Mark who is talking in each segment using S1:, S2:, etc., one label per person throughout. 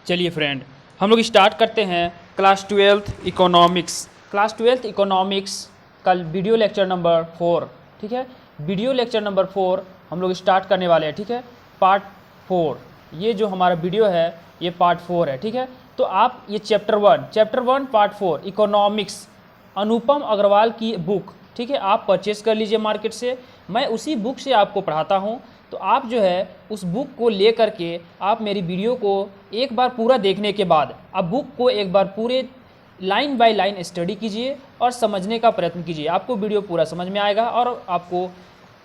S1: चलिए फ्रेंड, हम लोग स्टार्ट करते हैं class 12th economics. Class 12th economics का वीडियो लेक्चर नंबर 4। ठीक है, वीडियो लेक्चर नंबर 4 हम लोग स्टार्ट करने वाले हैं। ठीक है, पार्ट 4, ये जो हमारा वीडियो है ये पार्ट 4 है। ठीक है, तो आप ये चैप्टर 1 पार्ट 4 इकोनॉमिक्स अनुपम अग्रवाल की बुक, ठीक है, आप परचेस कर लीजिए मार्केट से। मैं उसी बुक से आपको पढ़ाता हूँ, तो आप जो है उस बुक को ले करके आप मेरी वीडियो को एक बार पूरा देखने के बाद आप बुक को एक बार पूरे लाइन बाय लाइन स्टडी कीजिए और समझने का प्रयत्न कीजिए। आपको वीडियो पूरा समझ में आएगा और आपको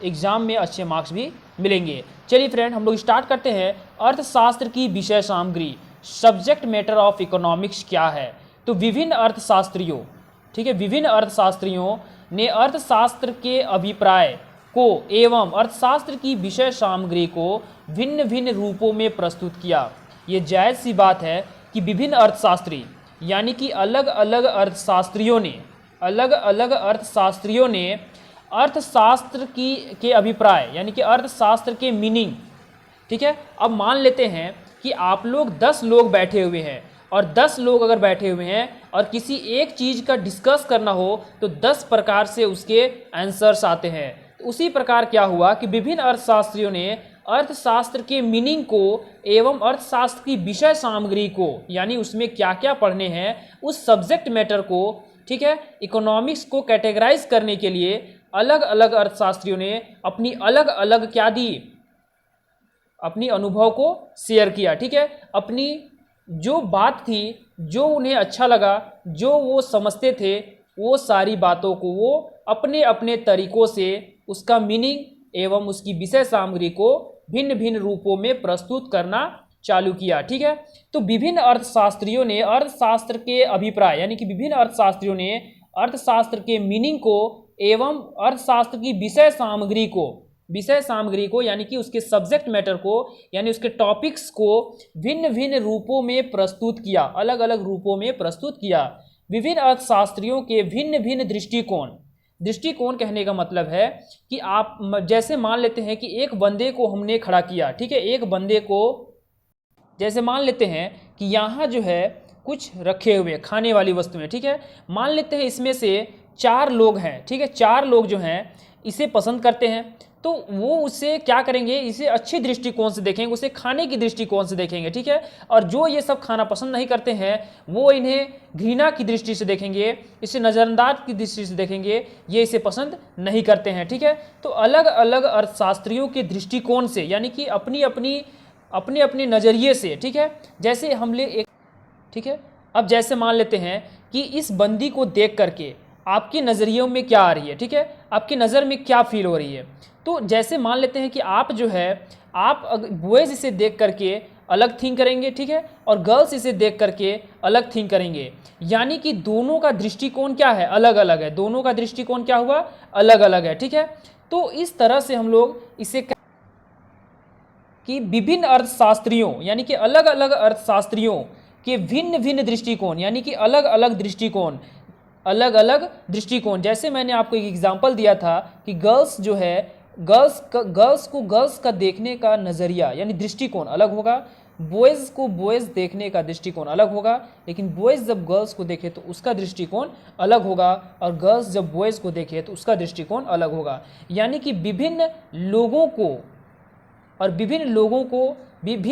S1: एग्ज़ाम में अच्छे मार्क्स भी मिलेंगे। चलिए फ्रेंड, हम लोग स्टार्ट करते हैं। अर्थशास्त्र की विषय सामग्री, सब्जेक्ट मैटर ऑफ इकोनॉमिक्स क्या है। तो विभिन्न अर्थशास्त्रियों, ठीक है, विभिन्न अर्थशास्त्रियों ने अर्थशास्त्र के अभिप्राय को एवं अर्थशास्त्र की विषय सामग्री को भिन्न भिन्न रूपों में प्रस्तुत किया। ये जायज़ सी बात है कि विभिन्न अर्थशास्त्री यानी कि अलग अलग अर्थशास्त्रियों ने अर्थशास्त्र के अभिप्राय यानी कि अर्थशास्त्र के मीनिंग, ठीक है। अब मान लेते हैं कि आप लोग 10 लोग बैठे हुए हैं और 10 लोग अगर बैठे हुए हैं और किसी एक चीज़ का डिस्कस करना हो तो 10 प्रकार से उसके आंसर्स आते हैं। तो उसी प्रकार क्या हुआ कि विभिन्न अर्थशास्त्रियों ने अर्थशास्त्र के मीनिंग को एवं अर्थशास्त्र की विषय सामग्री को, यानी उसमें क्या क्या पढ़ने हैं, उस सब्जेक्ट मैटर को, ठीक है, इकोनॉमिक्स को कैटेगराइज करने के लिए अलग अलग अर्थशास्त्रियों ने अपनी अलग अलग क्या दी, अपनी अनुभव को शेयर किया। ठीक है, अपनी जो बात थी, जो उन्हें अच्छा लगा, जो वो समझते थे, वो सारी बातों को वो अपने अपने तरीकों से उसका मीनिंग एवं उसकी विषय सामग्री को भिन्न भिन्न रूपों में प्रस्तुत करना चालू किया। ठीक है, तो विभिन्न अर्थशास्त्रियों ने अर्थशास्त्र के अभिप्राय यानी कि विभिन्न अर्थशास्त्रियों ने अर्थशास्त्र के मीनिंग को एवं अर्थशास्त्र की विषय सामग्री को यानी कि उसके सब्जेक्ट मैटर को यानी उसके टॉपिक्स को भिन्न भिन्न रूपों में प्रस्तुत किया, अलग अलग रूपों में प्रस्तुत किया। विभिन्न अर्थशास्त्रियों के भिन्न भिन्न दृष्टिकोण कहने का मतलब है कि आप जैसे मान लेते हैं कि एक बंदे को हमने खड़ा किया, ठीक है, एक बंदे को जैसे मान लेते हैं कि यहाँ जो है कुछ रखे हुए खाने वाली वस्तुएं, ठीक है, मान लेते हैं इसमें से 4 लोग हैं, ठीक है, 4 लोग जो हैं इसे पसंद करते हैं, तो वो उसे क्या करेंगे, इसे अच्छे दृष्टिकोण से देखेंगे, उसे खाने की दृष्टिकोण से देखेंगे। ठीक है, और जो ये सब खाना पसंद नहीं करते हैं वो इन्हें घृणा की दृष्टि से देखेंगे, इसे नज़रअंदाज की दृष्टि से देखेंगे, ये इसे पसंद नहीं करते हैं। ठीक है, तो अलग अलग अर्थशास्त्रियों के दृष्टिकोण से यानी कि अपने अपने नज़रिए से, ठीक है, जैसे हम ले एक, ठीक है, अब जैसे मान लेते हैं कि इस बंदी को देख करके आपके नज़रियों में क्या आ रही है, ठीक है, आपकी नज़र में क्या फील हो रही है। तो जैसे मान लेते हैं कि आप जो है आप बॉयज़ इसे देख करके अलग थिंक करेंगे, ठीक है, और गर्ल्स इसे देख करके अलग थिंक करेंगे, यानी कि दोनों का दृष्टिकोण क्या है, अलग अलग है, दोनों का दृष्टिकोण क्या हुआ, अलग अलग है। ठीक है, तो इस तरह से हम लोग इसे कि विभिन्न अर्थशास्त्रियों यानी कि अलग अलग अर्थशास्त्रियों के भिन्न भिन्न दृष्टिकोण यानी कि अलग अलग दृष्टिकोण। जैसे मैंने आपको एक एग्जांपल दिया था कि गर्ल्स जो है गर्ल्स का देखने का नज़रिया यानी दृष्टिकोण अलग होगा, बॉयज़ को बॉयज़ देखने का दृष्टिकोण अलग होगा, लेकिन बॉयज़ जब गर्ल्स को देखे तो उसका दृष्टिकोण अलग होगा और गर्ल्स जब बॉयज़ को देखे तो उसका दृष्टिकोण अलग होगा। यानी कि विभिन्न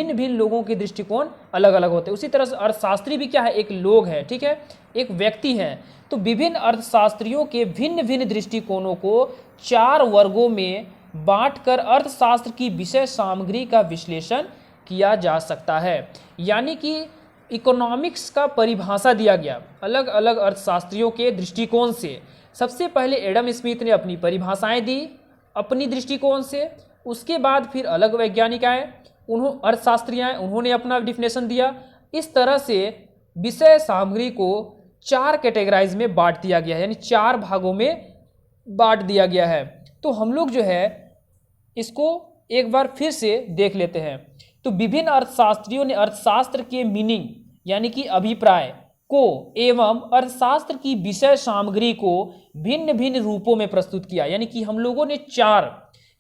S1: भिन्न लोगों के दृष्टिकोण अलग अलग होते हैं। उसी तरह से अर्थशास्त्री भी क्या है, एक लोग है, ठीक है, एक व्यक्ति है। तो विभिन्न अर्थशास्त्रियों के भिन्न भिन्न दृष्टिकोणों को 4 वर्गों में बांटकर अर्थशास्त्र की विषय सामग्री का विश्लेषण किया जा सकता है। यानी कि इकोनॉमिक्स का परिभाषा दिया गया अलग अलग अर्थशास्त्रियों के दृष्टिकोण से। सबसे पहले एडम स्मिथ ने अपनी परिभाषाएं दी अपनी दृष्टिकोण से, उसके बाद फिर अलग वैज्ञानिक आए, अर्थशास्त्री आए, उन्होंने अपना डिफिनेशन दिया। इस तरह से विषय सामग्री को 4 कैटेगराइज में बांट दिया गया है, यानी 4 भागों में बांट दिया गया है। तो हम लोग जो है इसको एक बार फिर से देख लेते हैं। तो विभिन्न अर्थशास्त्रियों ने अर्थशास्त्र के मीनिंग यानी कि अभिप्राय को एवं अर्थशास्त्र की विषय सामग्री को भिन्न भिन्न रूपों में प्रस्तुत किया। यानी कि हम लोगों ने 4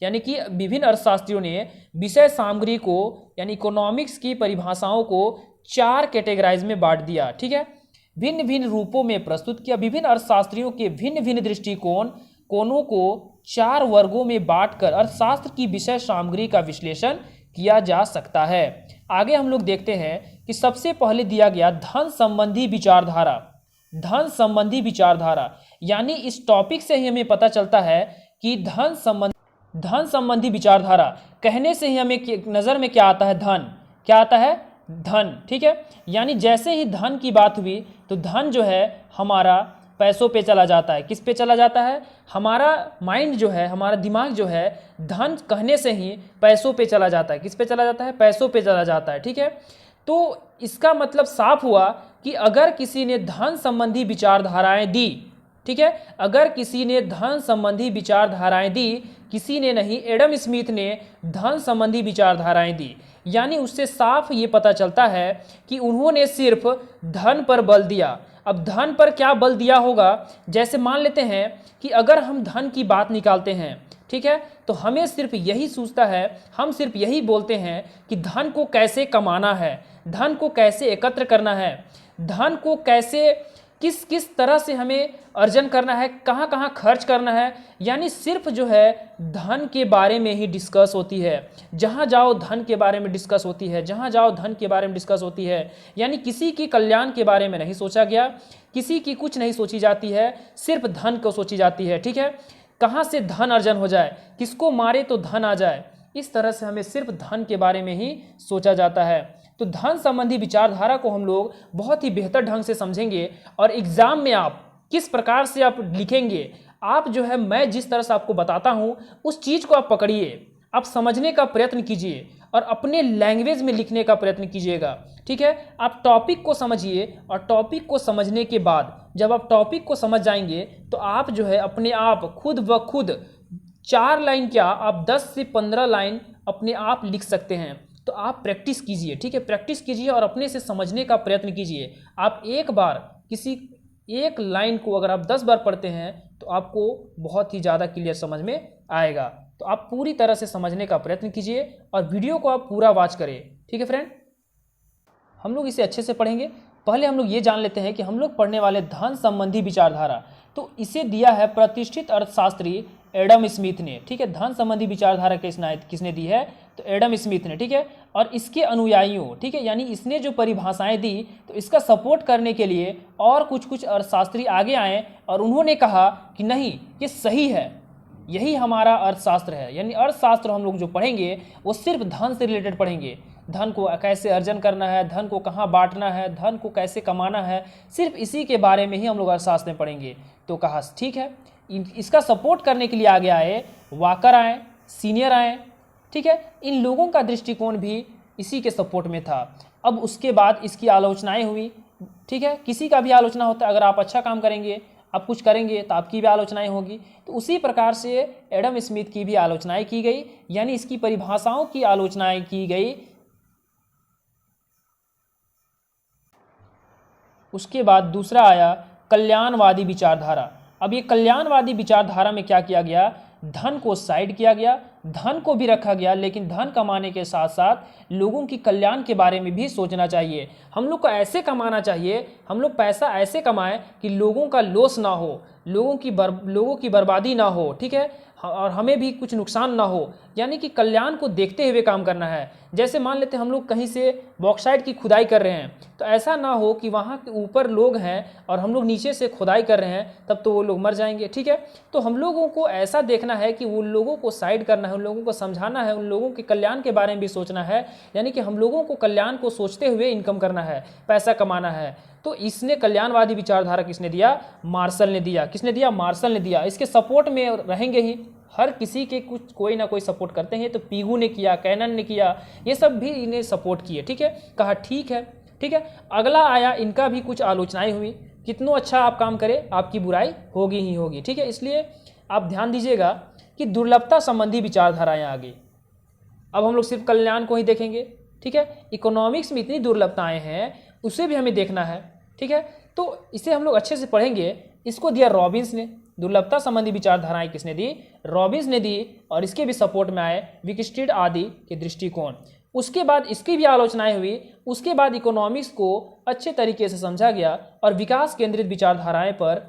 S1: यानी कि विभिन्न अर्थशास्त्रियों ने विषय सामग्री को यानी इकोनॉमिक्स की परिभाषाओं को चार कैटेगराइज में बांट दिया, ठीक है, भिन्न भिन्न रूपों में प्रस्तुत किया। विभिन्न अर्थशास्त्रियों के भिन्न भिन्न दृष्टिकोणों को चार वर्गों में बांटकर अर्थशास्त्र की विषय सामग्री का विश्लेषण किया जा सकता है। आगे हम लोग देखते हैं कि सबसे पहले दिया गया धन संबंधी विचारधारा। धन संबंधी विचारधारा यानी इस टॉपिक से ही हमें पता चलता है कि धन संबंधी विचारधारा कहने से ही हमें नज़र में क्या आता है, धन। क्या आता है? धन, ठीक है। यानी जैसे ही धन की बात हुई तो धन जो है हमारा पैसों पे चला जाता है। किस पे चला जाता है? हमारा माइंड जो है, हमारा दिमाग जो है, धन कहने से ही पैसों पे चला जाता है। किस पे चला जाता है? पैसों पे चला जाता है, ठीक है। तो इसका मतलब साफ हुआ कि अगर किसी ने धन संबंधी विचारधाराएं दी, ठीक है, अगर किसी ने धन संबंधी विचारधाराएं दी, किसी ने नहीं, एडम स्मिथ ने धन संबंधी विचारधाराएं दी, यानी उससे साफ ये पता चलता है कि उन्होंने सिर्फ धन पर बल दिया। अब धन पर क्या बल दिया होगा? जैसे मान लेते हैं कि अगर हम धन की बात निकालते हैं, ठीक है, तो हमें सिर्फ यही सूझता है, हम सिर्फ यही बोलते हैं कि धन को कैसे कमाना है, धन को कैसे एकत्र करना है, धन को कैसे किस किस तरह से हमें अर्जन करना है, कहाँ कहाँ खर्च करना है, यानी सिर्फ जो है धन के बारे में ही डिस्कस होती है। जहाँ जाओ धन के बारे में डिस्कस होती है, जहाँ जाओ धन के बारे में डिस्कस होती है। यानी किसी की कल्याण के बारे में नहीं सोचा गया, किसी की कुछ नहीं सोची जाती है, सिर्फ धन को सोची जाती है, ठीक है। कहाँ से धन अर्जन हो जाए, किसको मारे तो धन आ जाए, इस तरह से हमें सिर्फ धन के बारे में ही सोचा जाता है। तो धन संबंधी विचारधारा को हम लोग बहुत ही बेहतर ढंग से समझेंगे और एग्जाम में आप किस प्रकार से आप लिखेंगे, आप जो है मैं जिस तरह से आपको बताता हूँ उस चीज़ को आप पकड़िए, आप समझने का प्रयत्न कीजिए और अपने लैंग्वेज में लिखने का प्रयत्न कीजिएगा, ठीक है। आप टॉपिक को समझिए और टॉपिक को समझने के बाद जब आप टॉपिक को समझ जाएंगे तो आप जो है अपने आप खुद ब खुद 4 लाइन क्या, आप 10 से 15 लाइन अपने आप लिख सकते हैं। तो आप प्रैक्टिस कीजिए, ठीक है, प्रैक्टिस कीजिए और अपने से समझने का प्रयत्न कीजिए। आप एक बार किसी एक लाइन को अगर आप 10 बार पढ़ते हैं तो आपको बहुत ही ज़्यादा क्लियर समझ में आएगा। तो आप पूरी तरह से समझने का प्रयत्न कीजिए और वीडियो को आप पूरा वॉच करें, ठीक है फ्रेंड। हम लोग इसे अच्छे से पढ़ेंगे। पहले हम लोग ये जान लेते हैं कि हम लोग पढ़ने वाले धन संबंधी विचारधारा, तो इसे दिया है प्रतिष्ठित अर्थशास्त्री एडम स्मिथ ने, ठीक है। धन संबंधी विचारधारा किसने दी है? तो एडम स्मिथ ने, ठीक है। और इसके अनुयायियों, ठीक है, यानी इसने जो परिभाषाएं दी तो इसका सपोर्ट करने के लिए और कुछ अर्थशास्त्री आगे आए और उन्होंने कहा कि नहीं, ये सही है, यही हमारा अर्थशास्त्र है। यानी अर्थशास्त्र हम लोग जो पढ़ेंगे वो सिर्फ धन से रिलेटेड पढ़ेंगे। धन को कैसे अर्जन करना है, धन को कहाँ बांटना है, धन को कैसे कमाना है, सिर्फ इसी के बारे में ही हम लोग अर्थशास्त्र में पढ़ेंगे। तो कहा ठीक है, इसका सपोर्ट करने के लिए आगे आए वाकर आए, सीनियर आए, ठीक है। इन लोगों का दृष्टिकोण भी इसी के सपोर्ट में था। अब उसके बाद इसकी आलोचनाएं हुई, ठीक है। किसी का भी आलोचना होता है, अगर आप अच्छा काम करेंगे, आप कुछ करेंगे तो आपकी भी आलोचनाएं होगी। तो उसी प्रकार से एडम स्मिथ की भी आलोचनाएं की गई, यानी इसकी परिभाषाओं की आलोचनाएं की गई। उसके बाद दूसरा आया कल्याणवादी विचारधारा। अब ये कल्याणवादी विचारधारा में क्या किया गया? धन को साइड किया गया, धन को भी रखा गया, लेकिन धन कमाने के साथ साथ लोगों की कल्याण के बारे में भी सोचना चाहिए। हम लोग को ऐसे कमाना चाहिए, हम लोग पैसा ऐसे कमाएं कि लोगों का लॉस ना हो, लोगों की बर्बादी ना हो, ठीक है, और हमें भी कुछ नुकसान ना हो। यानी कि कल्याण को देखते हुए काम करना है। जैसे मान लेते हैं हम लोग कहीं से बॉक्साइट की खुदाई कर रहे हैं, तो ऐसा ना हो कि वहाँ के ऊपर लोग हैं और हम लोग नीचे से खुदाई कर रहे हैं, तब तो वो लोग मर जाएंगे, ठीक है। तो हम लोगों को ऐसा देखना है कि उन लोगों को साइड करना है, उन लोगों को समझाना है, उन लोगों के कल्याण के बारे में भी सोचना है। यानी कि हम लोगों को कल्याण को सोचते हुए इनकम करना है, पैसा कमाना है। तो इसने कल्याणवादी विचारधारा किसने दिया? मार्शल ने दिया। किसने दिया? मार्शल ने दिया। इसके सपोर्ट में रहेंगे ही, हर किसी के कुछ कोई ना कोई सपोर्ट करते हैं। तो पीगू ने किया, कैनन ने किया, ये सब भी इन्हें सपोर्ट किए, ठीक है। कहा ठीक है, ठीक है। अगला आया, इनका भी कुछ आलोचनाएं हुई, कितना अच्छा आप काम करें आपकी बुराई होगी ही होगी, ठीक है। इसलिए आप ध्यान दीजिएगा कि दुर्लभता संबंधी विचारधाराएं आ गई। अब हम लोग सिर्फ कल्याण को ही देखेंगे, ठीक है। इकोनॉमिक्स में इतनी दुर्लभताएं हैं, उसे भी हमें देखना है, ठीक है। तो इसे हम लोग अच्छे से पढ़ेंगे। इसको दिया रॉबिन्स ने। दुर्लभता संबंधी विचारधाराएं किसने दी? रॉबिन्स ने दी। और इसके भी सपोर्ट में आए विकस्ट्रीड आदि के दृष्टिकोण। उसके बाद इसकी भी आलोचनाएं हुई। उसके बाद इकोनॉमिक्स को अच्छे तरीके से समझा गया और विकास केंद्रित विचारधाराएं पर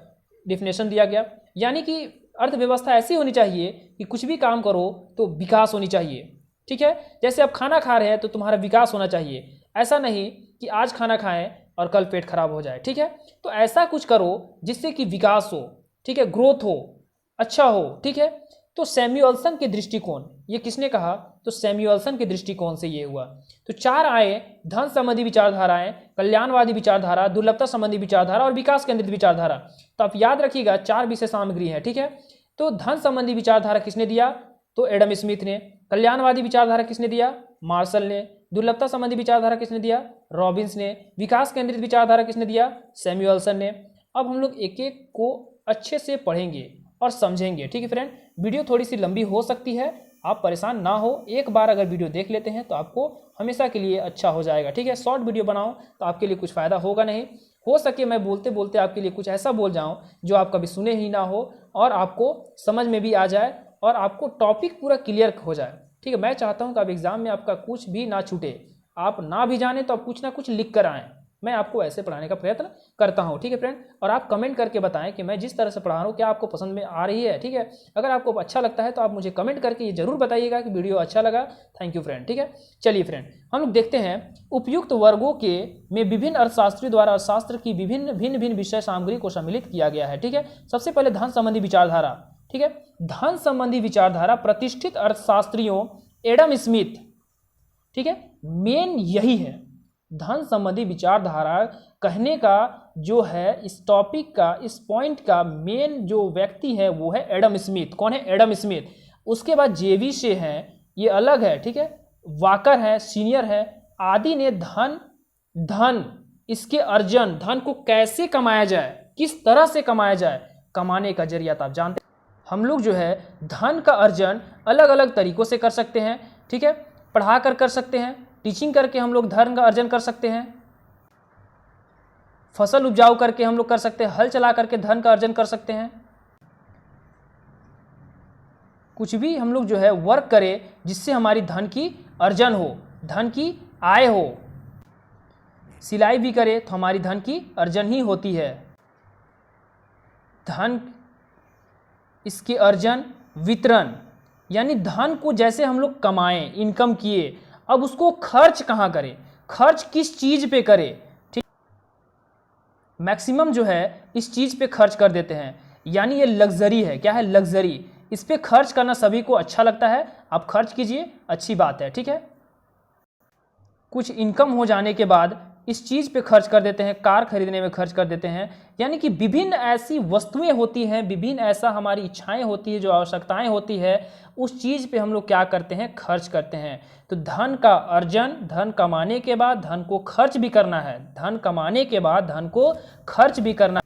S1: डिफिनेशन दिया गया। यानी कि अर्थव्यवस्था ऐसी होनी चाहिए कि कुछ भी काम करो तो विकास होनी चाहिए, ठीक है। जैसे आप खाना खा रहे हैं तो तुम्हारा विकास होना चाहिए, ऐसा नहीं कि आज खाना खाएं और कल पेट खराब हो जाए, ठीक है। तो ऐसा कुछ करो जिससे कि विकास हो, ठीक है, ग्रोथ हो, अच्छा हो, ठीक है। तो सैमुअल्सन के दृष्टिकोण, ये किसने कहा, तो सैमुअल्सन के दृष्टिकोण से ये हुआ। तो 4 आए, धन संबंधी विचारधाराएं, कल्याणवादी विचारधारा, दुर्लभता संबंधी विचारधारा और विकास केंद्रित विचारधारा। तो आप याद रखिएगा 4 विषय सामग्री है, ठीक है। तो धन संबंधी विचारधारा किसने दिया, तो एडम स्मिथ ने। कल्याणवादी विचारधारा किसने दिया, मार्शल ने। दुर्लभता संबंधी विचारधारा किसने दिया, रॉबिन्स ने। विकास केंद्रित विचारधारा किसने दिया, सैमुअल्सन ने। अब हम लोग एक एक को अच्छे से पढ़ेंगे और समझेंगे, ठीक है फ्रेंड। वीडियो थोड़ी सी लंबी हो सकती है, आप परेशान ना हो, एक बार अगर वीडियो देख लेते हैं तो आपको हमेशा के लिए अच्छा हो जाएगा, ठीक है। शॉर्ट वीडियो बनाओ तो आपके लिए कुछ फ़ायदा होगा नहीं, हो सके मैं बोलते बोलते आपके लिए कुछ ऐसा बोल जाऊं जो आप कभी सुने ही ना हो और आपको समझ में भी आ जाए और आपको टॉपिक पूरा क्लियर हो जाए, ठीक है। मैं चाहता हूं कि आप एग्जाम में आपका कुछ भी ना छूटे, आप ना भी जाने तो आप कुछ ना कुछ लिख कर आएँ। मैं आपको ऐसे पढ़ाने का प्रयत्न करता हूं, ठीक है फ्रेंड। और आप कमेंट करके बताएं कि मैं जिस तरह से पढ़ा रहा हूं क्या आपको पसंद में आ रही है, ठीक है। अगर आपको अच्छा लगता है तो आप मुझे कमेंट करके ये जरूर बताइएगा कि वीडियो अच्छा लगा। थैंक यू फ्रेंड, ठीक है। चलिए फ्रेंड, हम लोग देखते हैं उपयुक्त वर्गों के में विभिन्न अर्थशास्त्रियों द्वारा अर्थशास्त्र की भिन्न भिन्न विषय सामग्री को सम्मिलित किया गया है, ठीक है। सबसे पहले धन संबंधी विचारधारा, ठीक है। धन संबंधी विचारधारा प्रतिष्ठित अर्थशास्त्रियों एडम स्मिथ, ठीक है, मेन यही है। धन संबंधी विचारधारा कहने का जो है, इस टॉपिक का, इस पॉइंट का मेन जो व्यक्ति है वो है एडम स्मिथ। कौन है, एडम स्मिथ। उसके बाद जेवी से हैं, ये अलग है, ठीक है। वाकर है, सीनियर है, आदि ने धन इसके अर्जन, धन को कैसे कमाया जाए, किस तरह से कमाया जाए, कमाने का जरिया तो आप जानते हैं। हम लोग जो है धन का अर्जन अलग अलग तरीकों से कर सकते हैं, ठीक है। पढ़ा कर सकते हैं, टीचिंग करके हम लोग धन का अर्जन कर सकते हैं, फसल उपजाऊ करके हम लोग कर सकते हैं, हल चला करके धन का अर्जन कर सकते हैं। कुछ भी हम लोग जो है वर्क करें जिससे हमारी धन की अर्जन हो, धन की आय हो। सिलाई भी करें तो हमारी धन की अर्जन ही होती है। धन, इसके अर्जन, वितरण, यानी धन को जैसे हम लोग कमाएं, इनकम किए, अब उसको खर्च कहाँ करें, खर्च किस चीज़ पे करें, ठीक। मैक्सिमम जो है इस चीज़ पे खर्च कर देते हैं, यानी ये लग्जरी है। क्या है, लग्जरी। इस पे खर्च करना सभी को अच्छा लगता है, आप खर्च कीजिए, अच्छी बात है, ठीक है। कुछ इनकम हो जाने के बाद इस चीज़ पे खर्च कर देते हैं, कार खरीदने में खर्च कर देते हैं। यानी कि विभिन्न ऐसी वस्तुएं होती हैं, विभिन्न ऐसा हमारी इच्छाएं होती है, जो आवश्यकताएं होती है, उस चीज़ पे हम लोग क्या करते हैं, खर्च करते हैं। तो धन का अर्जन, धन कमाने के बाद धन को खर्च भी करना है, धन कमाने के बाद धन को खर्च भी करना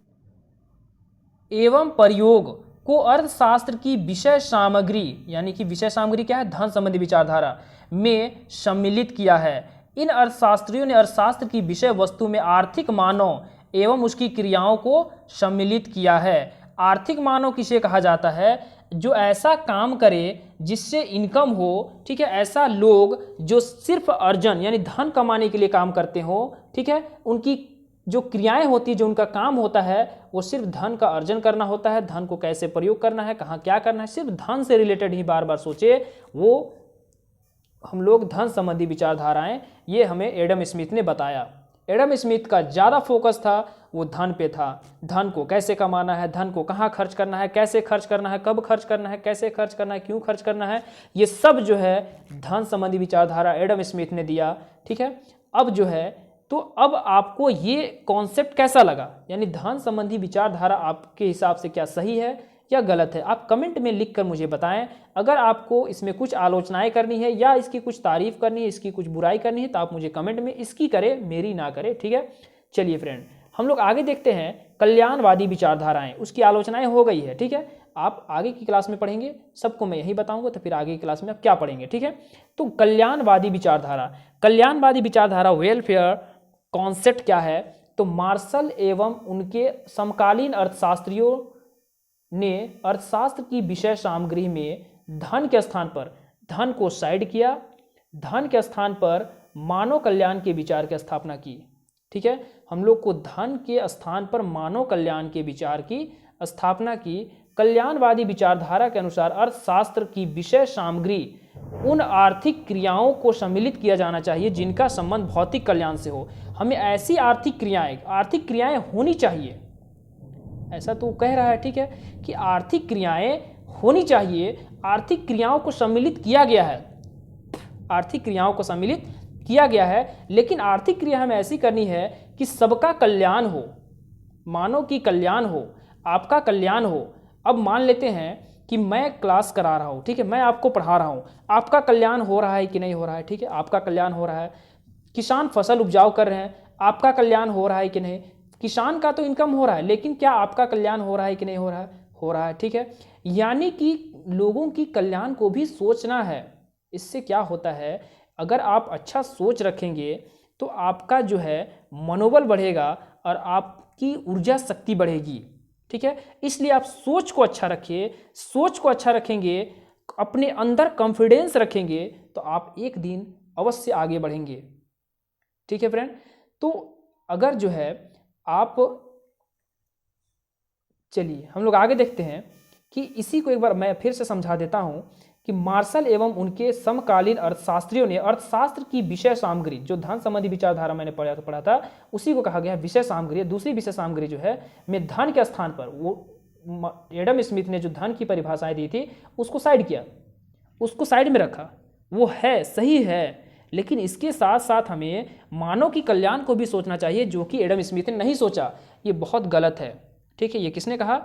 S1: एवं प्रयोग को अर्थशास्त्र की विषय सामग्री, यानी कि विषय सामग्री क्या है, धन संबंधी विचारधारा में सम्मिलित किया है। इन अर्थशास्त्रियों ने अर्थशास्त्र की विषय वस्तु में आर्थिक मानव एवं उसकी क्रियाओं को सम्मिलित किया है। आर्थिक मानव किसे कहा जाता है, जो ऐसा काम करे जिससे इनकम हो, ठीक है। ऐसा लोग जो सिर्फ अर्जन यानी धन कमाने के लिए काम करते हो, ठीक है। उनकी जो क्रियाएं होती है, जो उनका काम होता है, वो सिर्फ धन का अर्जन करना होता है। धन को कैसे प्रयोग करना है, कहाँ क्या करना है, सिर्फ धन से रिलेटेड ही बार बार सोचे। वो हम लोग धन संबंधी विचारधाराएं, ये हमें एडम स्मिथ ने बताया। एडम स्मिथ का ज़्यादा फोकस था वो धन पे था। धन को कैसे कमाना है, धन को कहाँ खर्च करना है, कैसे खर्च करना है, कब खर्च करना है, कैसे खर्च करना है, क्यों खर्च करना है, ये सब जो है धन संबंधी विचारधारा एडम स्मिथ ने दिया, ठीक है। अब जो है, तो अब आपको ये कॉन्सेप्ट कैसा लगा, यानी धन संबंधी विचारधारा आपके हिसाब से क्या सही है या गलत है, आप कमेंट में लिखकर मुझे बताएं। अगर आपको इसमें कुछ आलोचनाएं करनी है या इसकी कुछ तारीफ करनी है, इसकी कुछ बुराई करनी है, तो आप मुझे कमेंट में इसकी करें, मेरी ना करें, ठीक है। चलिए फ्रेंड, हम लोग आगे देखते हैं कल्याणवादी विचारधाराएं, उसकी आलोचनाएं हो गई है, ठीक है। आप आगे की क्लास में पढ़ेंगे, सबको मैं यही बताऊंगा, तो फिर आगे की क्लास में आप क्या पढ़ेंगे, ठीक है। तो कल्याणवादी विचारधारा, कल्याणवादी विचारधारा वेलफेयर कॉन्सेप्ट क्या है, तो मार्शल एवं उनके समकालीन अर्थशास्त्रियों ने अर्थशास्त्र की विषय सामग्री में धन के स्थान पर धन को साइड किया, धन के स्थान पर मानव कल्याण के विचार की स्थापना की। ठीक है, हम लोग को धन के स्थान पर मानव कल्याण के विचार की स्थापना की। कल्याणवादी विचारधारा के अनुसार अर्थशास्त्र की विषय सामग्री उन आर्थिक क्रियाओं को सम्मिलित किया जाना चाहिए जिनका संबंध भौतिक कल्याण से हो। हमें ऐसी आर्थिक क्रियाएं होनी चाहिए, ऐसा तो कह रहा है। ठीक है, कि आर्थिक क्रियाएं होनी चाहिए, आर्थिक क्रियाओं को सम्मिलित किया गया है, आर्थिक क्रियाओं को सम्मिलित किया गया है, लेकिन आर्थिक क्रिया हमें ऐसी करनी है कि सबका कल्याण हो, मानव की कल्याण हो, आपका कल्याण हो। अब मान लेते हैं कि मैं क्लास करा रहा हूँ, ठीक है, मैं आपको पढ़ा रहा हूँ, आपका कल्याण हो रहा है कि नहीं हो रहा है? ठीक है, आपका कल्याण हो रहा है। किसान फसल उपजाऊ कर रहे हैं, आपका कल्याण हो रहा है कि नहीं? किसान का तो इनकम हो रहा है, लेकिन क्या आपका कल्याण हो रहा है कि नहीं हो रहा है? हो रहा है। ठीक है, यानी कि लोगों की कल्याण को भी सोचना है। इससे क्या होता है, अगर आप अच्छा सोच रखेंगे तो आपका जो है मनोबल बढ़ेगा और आपकी ऊर्जा शक्ति बढ़ेगी। ठीक है, इसलिए आप सोच को अच्छा रखिए, सोच को अच्छा रखेंगे, अपने अंदर कॉन्फिडेंस रखेंगे तो आप एक दिन अवश्य आगे बढ़ेंगे। ठीक है फ्रेंड, तो अगर जो है आप, चलिए हम लोग आगे देखते हैं कि इसी को एक बार मैं फिर से समझा देता हूं कि मार्शल एवं उनके समकालीन अर्थशास्त्रियों ने अर्थशास्त्र की विषय सामग्री, जो धन संबंधी विचारधारा मैंने पढ़ा था, उसी को कहा गया विषय सामग्री। दूसरी विषय सामग्री जो है में धन के स्थान पर, वो एडम स्मिथ ने जो धन की परिभाषाएं दी थी उसको साइड किया, उसको साइड में रखा। वो है, सही है, लेकिन इसके साथ साथ हमें मानव की कल्याण को भी सोचना चाहिए, जो कि एडम स्मिथ ने नहीं सोचा। ये बहुत गलत है। ठीक है, ये किसने कहा?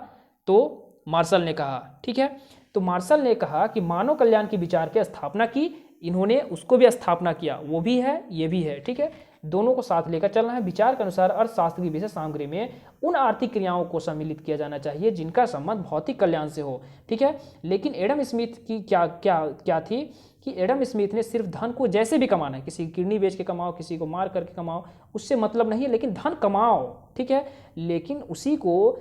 S1: तो मार्शल ने कहा। ठीक है, तो मार्शल ने कहा कि मानव कल्याण के विचार की स्थापना की, इन्होंने उसको भी स्थापना किया, वो भी है ये भी है। ठीक है, दोनों को साथ लेकर चलना है। विचार के अनुसार अर्थशास्त्र की विषय सामग्री में उन आर्थिक क्रियाओं को सम्मिलित किया जाना चाहिए जिनका संबंध भौतिक कल्याण से हो। ठीक है, लेकिन एडम स्मिथ की क्या थी कि एडम स्मिथ ने सिर्फ धन को जैसे भी कमाना है, किसी की किडनी बेच के कमाओ, किसी को मार करके कमाओ, उससे मतलब नहीं है, लेकिन धन कमाओ। ठीक है, लेकिन उसी को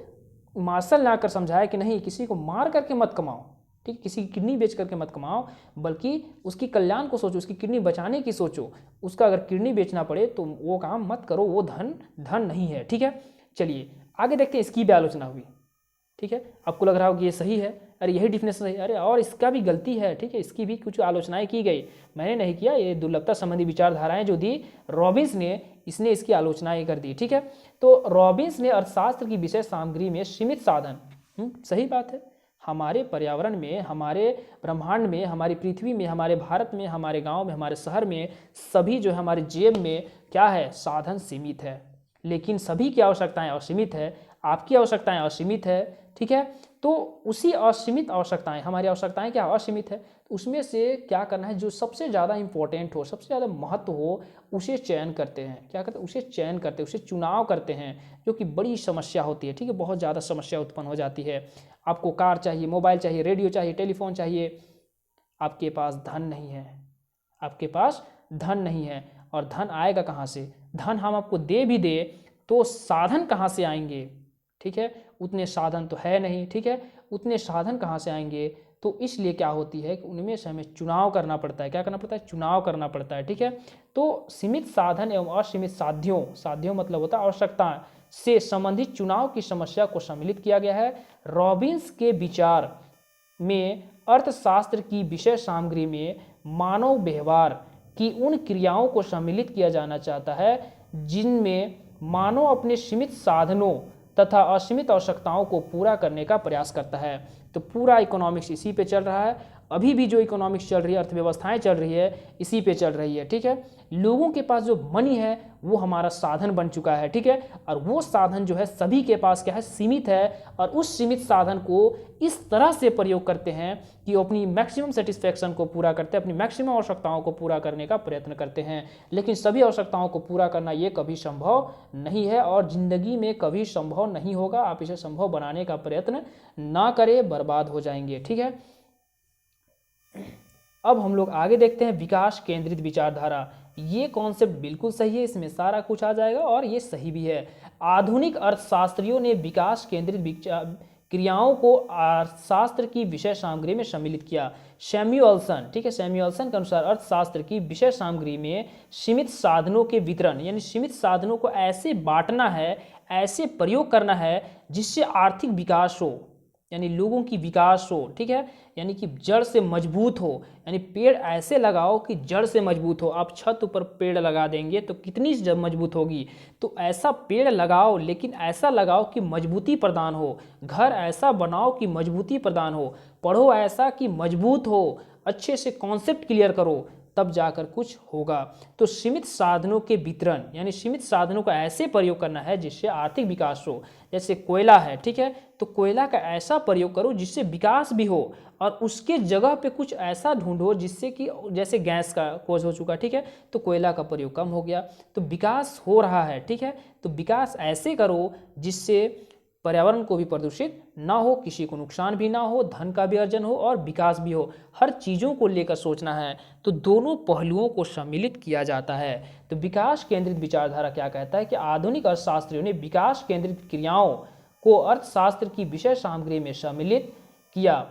S1: मार्शल ने आकर समझाया कि नहीं, किसी को मार करके मत कमाओ, ठीक, किसी की किडनी बेच करके मत कमाओ, बल्कि उसकी कल्याण को सोचो, उसकी किडनी बचाने की सोचो। उसका अगर किडनी बेचना पड़े तो वो काम मत करो, वो धन नहीं है। ठीक है, चलिए आगे देखते हैं, इसकी भी आलोचना हुई। ठीक है, आपको लग रहा हो कि ये सही है, अरे यही डिफिनेशन है, अरे और इसका भी गलती है। ठीक है, इसकी भी कुछ आलोचनाएं की गई, मैंने नहीं किया, ये दुर्लभता संबंधी विचारधाराएं जो दी रॉबिन्स ने, इसने इसकी आलोचनाएं कर दी। ठीक है, तो रॉबिन्स ने अर्थशास्त्र की विषय सामग्री में सीमित साधन, सही बात है, हमारे पर्यावरण में, हमारे ब्रह्मांड में, हमारी पृथ्वी में, हमारे भारत में, हमारे गांव में, हमारे शहर में, सभी जो है हमारे जेब में क्या है, साधन सीमित है, लेकिन सभी की आवश्यकताएं असीमित है, आपकी आवश्यकताएं असीमित है। ठीक है, तो उसी असीमित आवश्यकताएं, हमारी आवश्यकताएं क्या असीमित है, तो उसमें से क्या करना है, जो सबसे ज़्यादा इंपॉर्टेंट हो, सबसे ज़्यादा महत्व हो, उसे चयन करते हैं। क्या करते हैं, उसे चयन करते हैं, उसे चुनाव करते हैं, जो कि बड़ी समस्या होती है। ठीक है, बहुत ज़्यादा समस्या उत्पन्न हो जाती है। आपको कार चाहिए, मोबाइल चाहिए, रेडियो चाहिए, टेलीफोन चाहिए, आपके पास धन नहीं है, आपके पास धन नहीं है, और धन आएगा कहाँ से? धन हम आपको दे भी दे तो साधन कहाँ से आएंगे? ठीक है, उतने साधन तो है नहीं। ठीक है, उतने साधन कहाँ से आएंगे? तो इसलिए क्या होती है कि उनमें से हमें चुनाव करना पड़ता है। क्या करना पड़ता है? चुनाव करना पड़ता है। ठीक है, तो सीमित साधन एवं असीमित साध्यों मतलब होता है आवश्यकता से संबंधित चुनाव की समस्या को सम्मिलित किया गया है। रॉबिन्स के विचार में अर्थशास्त्र की विषय सामग्री में मानव व्यवहार की उन क्रियाओं को सम्मिलित किया जाना चाहता है जिनमें मानव अपने सीमित साधनों तथा असीमित आवश्यकताओं को पूरा करने का प्रयास करता है। तो पूरा इकोनॉमिक्स इसी पे चल रहा है, अभी भी जो इकोनॉमिक्स चल रही है, अर्थव्यवस्थाएं चल रही है, इसी पे चल रही है। ठीक है, लोगों के पास जो मनी है वो हमारा साधन बन चुका है। ठीक है, और वो साधन जो है सभी के पास क्या है, सीमित है, और उस सीमित साधन को इस तरह से प्रयोग करते हैं कि वो अपनी मैक्सिमम सेटिस्फैक्शन को पूरा करते हैं, अपनी मैक्सिमम आवश्यकताओं को पूरा करने का प्रयत्न करते हैं। लेकिन सभी आवश्यकताओं को पूरा करना ये कभी संभव नहीं है, और जिंदगी में कभी संभव नहीं होगा। आप इसे संभव बनाने का प्रयत्न ना करें, बर्बाद हो जाएंगे। ठीक है, अब हम लोग आगे देखते हैं विकास केंद्रित विचारधारा। ये कॉन्सेप्ट बिल्कुल सही है, इसमें सारा कुछ आ जाएगा और ये सही भी है। आधुनिक अर्थशास्त्रियों ने विकास केंद्रित क्रियाओं को अर्थशास्त्र की विषय सामग्री में सम्मिलित किया। सैमुअल्सन, ठीक है, सैमुअल्सन के अनुसार अर्थशास्त्र की विषय सामग्री में सीमित साधनों के वितरण यानी सीमित साधनों को ऐसे बांटना है, ऐसे प्रयोग करना है जिससे आर्थिक विकास हो, यानी लोगों की विकास हो, ठीक है, यानी कि जड़ से मजबूत हो, यानी पेड़ ऐसे लगाओ कि जड़ से मजबूत हो। आप छत ऊपर पेड़ लगा देंगे तो कितनी जब मजबूत होगी, तो ऐसा पेड़ लगाओ, लेकिन ऐसा लगाओ कि मजबूती प्रदान हो। घर ऐसा बनाओ कि मजबूती प्रदान हो। पढ़ो ऐसा कि मजबूत हो, अच्छे से कॉन्सेप्ट क्लियर करो, तब जाकर कुछ होगा। तो सीमित साधनों के वितरण यानी सीमित साधनों का ऐसे प्रयोग करना है जिससे आर्थिक विकास हो। जैसे कोयला है, ठीक है, तो कोयला का ऐसा प्रयोग करो जिससे विकास भी हो, और उसके जगह पे कुछ ऐसा ढूंढो जिससे कि, जैसे गैस का खोज हो चुका, ठीक है, तो कोयला का प्रयोग कम हो गया, तो विकास हो रहा है, ठीक है। तो विकास ऐसे करो जिससे पर्यावरण को भी प्रदूषित ना हो, किसी को नुकसान भी ना हो, धन का भी अर्जन हो और विकास भी हो। हर चीज़ों को लेकर सोचना है, तो दोनों पहलुओं को सम्मिलित किया जाता है। तो विकास केंद्रित विचारधारा क्या कहता है कि आधुनिक अर्थशास्त्रियों ने विकास केंद्रित क्रियाओं को अर्थशास्त्र की विषय सामग्री में सम्मिलित किया।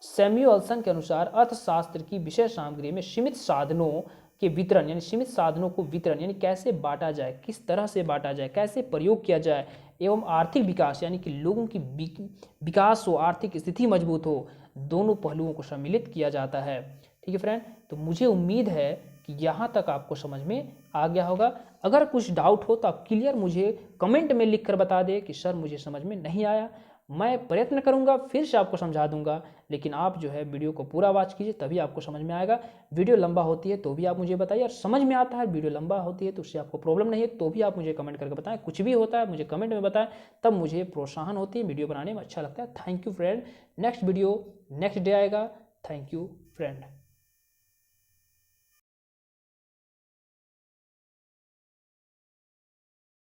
S1: सैमुअल्सन के अनुसार अर्थशास्त्र की विषय सामग्री में सीमित साधनों के वितरण यानी सीमित साधनों को वितरण यानी कैसे बांटा जाए, किस तरह से बांटा जाए, कैसे प्रयोग किया जाए, एवं आर्थिक विकास यानी कि लोगों की विकास हो, आर्थिक स्थिति मजबूत हो, दोनों पहलुओं को सम्मिलित किया जाता है। ठीक है फ्रेंड, तो मुझे उम्मीद है कि यहाँ तक आपको समझ में आ गया होगा। अगर कुछ डाउट हो तो आप क्लियर मुझे कमेंट में लिख कर बता दें कि सर मुझे समझ में नहीं आया। मैं प्रयत्न करूंगा फिर से आपको समझा दूंगा, लेकिन आप जो है वीडियो को पूरा वॉच कीजिए, तभी आपको समझ में आएगा। वीडियो लंबा होती है तो भी आप मुझे बताइए, और समझ में आता है वीडियो लंबा होती है तो उससे आपको प्रॉब्लम नहीं है तो भी आप मुझे कमेंट करके बताएं। कुछ भी होता है मुझे कमेंट में बताएं, तब मुझे प्रोत्साहन होती है, वीडियो बनाने में अच्छा लगता है। Thank you friend. Next video next day आएगा। Thank you friend.